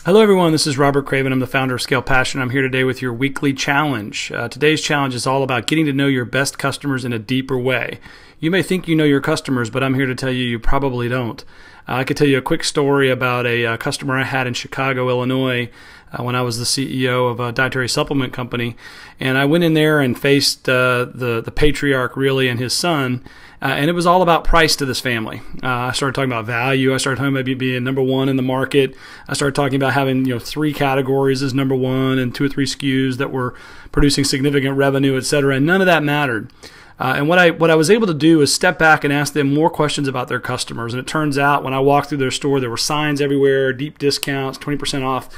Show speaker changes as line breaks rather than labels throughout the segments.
Hello everyone, this is Robert Craven. I'm the founder of Scale Passion. I'm here today with your weekly challenge. Today's challenge is all about getting to know your best customers in a deeper way. You may think you know your customers, but I'm here to tell you you probably don't. I could tell you a quick story about a customer I had in Chicago, Illinois, when I was the CEO of a dietary supplement company. And I went in there and faced the patriarch, really, and his son. And it was all about price to this family. I started talking about value. I started talking about being number one in the market. I started talking about having 3 categories as number one and 2 or 3 SKUs that were producing significant revenue, et cetera. And none of that mattered. And what I was able to do is step back and ask them more questions about their customers. And it turns out when I walked through their store, there were signs everywhere, deep discounts, 20% off.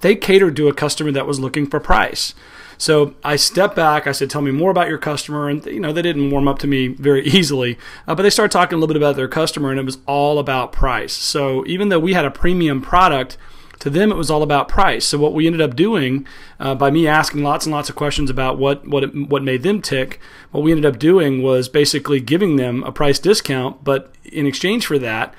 They catered to a customer that was looking for price. So I stepped back. I said, tell me more about your customer. And they didn't warm up to me very easily, but they started talking a little bit about their customer, and it was all about price. So even though we had a premium product, to them it was all about price. So what we ended up doing, by me asking lots and lots of questions about what made them tick, what we ended up doing was basically giving them a price discount, but in exchange for that,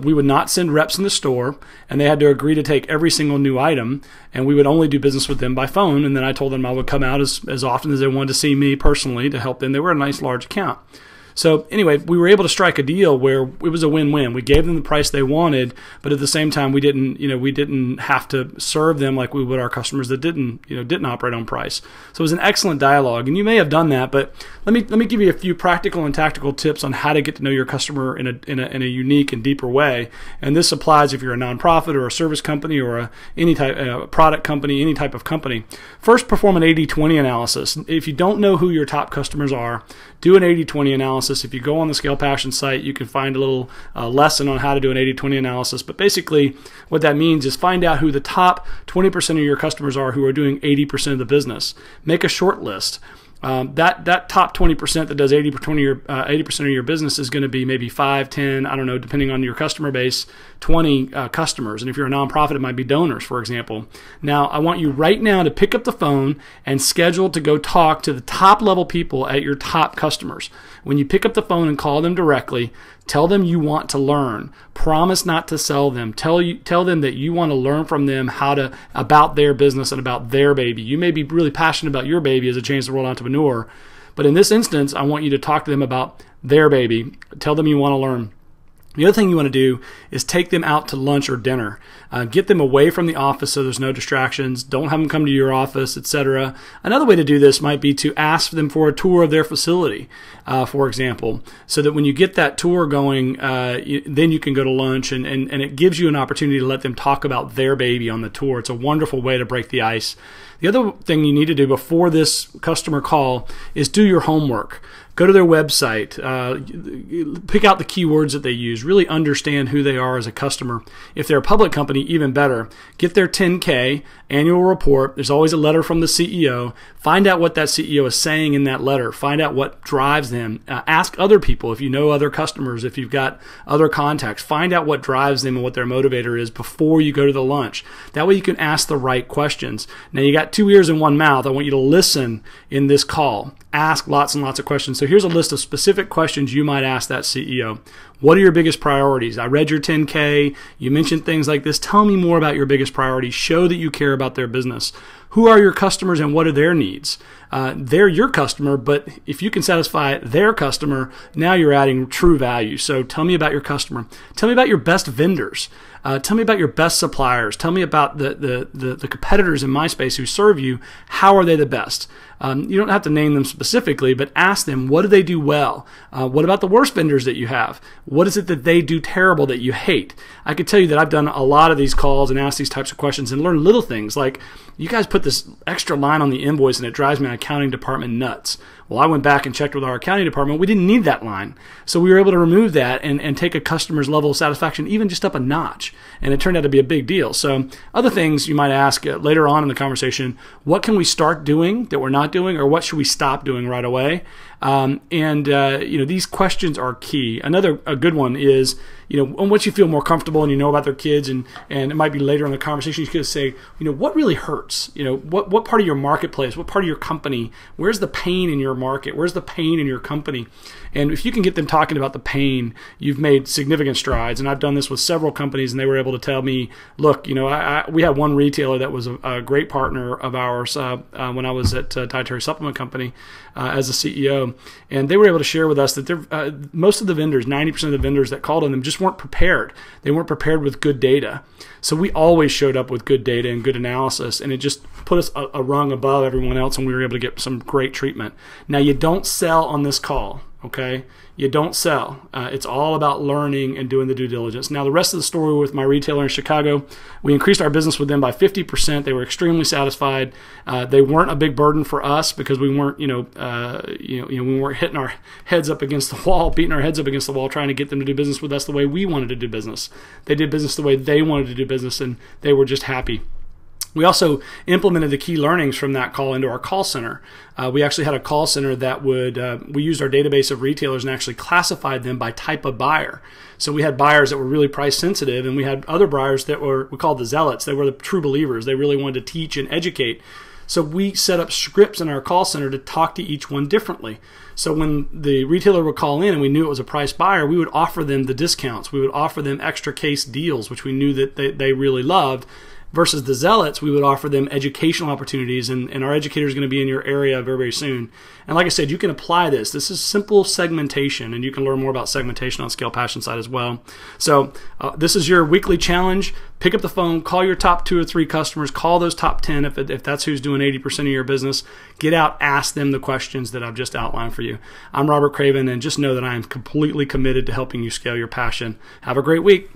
we would not send reps in the store, and they had to agree to take every single new item, and we would only do business with them by phone. And then I told them I would come out as often as they wanted to see me personally to help them. They were a nice large account. So anyway, we were able to strike a deal where it was a win-win. We gave them the price they wanted, but at the same time, we didn't have to serve them like we would our customers that didn't operate on price. So it was an excellent dialogue, and you may have done that. But let me give you a few practical and tactical tips on how to get to know your customer in a unique and deeper way. And this applies if you're a nonprofit or a service company or any type product company, any type of company. First, perform an 80-20 analysis. If you don't know who your top customers are, do an 80-20 analysis. If you go on the Scale Passion site, you can find a little lesson on how to do an 80-20 analysis. But basically, what that means is find out who the top 20% of your customers are who are doing 80% of the business. Make a short list. That top 20% that does 80% of your business is going to be maybe 5, 10, I don't know, depending on your customer base, 20 customers. And if you're a nonprofit, it might be donors, for example. Now, I want you right now to pick up the phone and schedule to go talk to the top level people at your top customers. When you pick up the phone and call them directly, tell them you want to learn. Promise not to sell them. Tell them that you want to learn from them about their business and about their baby. You may be really passionate about your baby as a Change the World entrepreneur, but in this instance, I want you to talk to them about their baby. Tell them you want to learn. The other thing you want to do is take them out to lunch or dinner. Get them away from the office so there's no distractions. Don't have them come to your office, etc. Another way to do this might be to ask them for a tour of their facility, for example, so that when you get that tour going, then you can go to lunch, and it gives you an opportunity to let them talk about their baby on the tour. It's a wonderful way to break the ice. The other thing you need to do before this customer call is do your homework. Go to their website, pick out the keywords that they use, really understand who they are as a customer. If they're a public company, even better. Get their 10K annual report. There's always a letter from the CEO. Find out what that CEO is saying in that letter. Find out what drives them. Ask other people if you know other customers, if you've got other contacts. Find out what drives them and what their motivator is before you go to the lunch. That way you can ask the right questions. Now you got 2 ears and 1 mouth. I want you to listen in this call. Ask lots and lots of questions. So here's a list of specific questions you might ask that CEO. What are your biggest priorities? I read your 10K. You mentioned things like this. Tell me more about your biggest priorities. Show that you care about their business. Who are your customers and what are their needs? They're your customer, but if you can satisfy their customer, now you're adding true value. So tell me about your customer. Tell me about your best vendors. Tell me about your best suppliers. Tell me about the competitors in my space who serve you. How are they the best? You don't have to name them specifically, but ask them, what do they do well? What about the worst vendors that you have? What is it that they do terrible that you hate? I could tell you that I've done a lot of these calls and asked these types of questions and learned little things like, you guys put this extra line on the invoice and it drives my accounting department nuts. Well, I went back and checked with our accounting department. We didn't need that line. So we were able to remove that and take a customer's level of satisfaction even just up a notch. And it turned out to be a big deal. So other things you might ask later on in the conversation, what can we start doing that we're not doing, or what should we stop doing right away? These questions are key. A good one is, once you feel more comfortable and you know about their kids, and it might be later in the conversation, you could say, what really hurts? What part of your marketplace, what part of your company, where's the pain in your market? Where's the pain in your company? And if you can get them talking about the pain, you've made significant strides. And I've done this with several companies, and they were able to tell me, look, we had one retailer that was a great partner of ours when I was at Dietary Supplement Company as a CEO, and they were able to share with us that most of the vendors, 90% of the vendors that called on them, just weren't prepared. They weren't prepared with good data. So we always showed up with good data and good analysis, and it just put us a rung above everyone else, and we were able to get some great treatment. Now, you don't sell on this call. Okay, you don't sell. It's all about learning and doing the due diligence. Now, the rest of the story with my retailer in Chicago, we increased our business with them by 50%. They were extremely satisfied. They weren't a big burden for us because we weren't, we weren't hitting our heads up against the wall, beating our heads up against the wall, trying to get them to do business with us the way we wanted to do business. They did business the way they wanted to do business, and they were just happy. We also implemented the key learnings from that call into our call center. We actually had a call center that we used our database of retailers and actually classified them by type of buyer. So we had buyers that were really price sensitive, and we had other buyers that we called the zealots. They were the true believers. They really wanted to teach and educate. So we set up scripts in our call center to talk to each one differently. So when the retailer would call in and we knew it was a price buyer, we would offer them the discounts. We would offer them extra case deals, which we knew that they really loved. Versus the zealots, we would offer them educational opportunities, and our educator is going to be in your area very, very soon. And like I said, you can apply this. This is simple segmentation, and you can learn more about segmentation on Scale Passion side as well. So this is your weekly challenge. Pick up the phone, call your top 2 or 3 customers, call those top 10 if that's who's doing 80% of your business. Get out, ask them the questions that I've just outlined for you. I'm Robert Craven, and just know that I am completely committed to helping you scale your passion. Have a great week.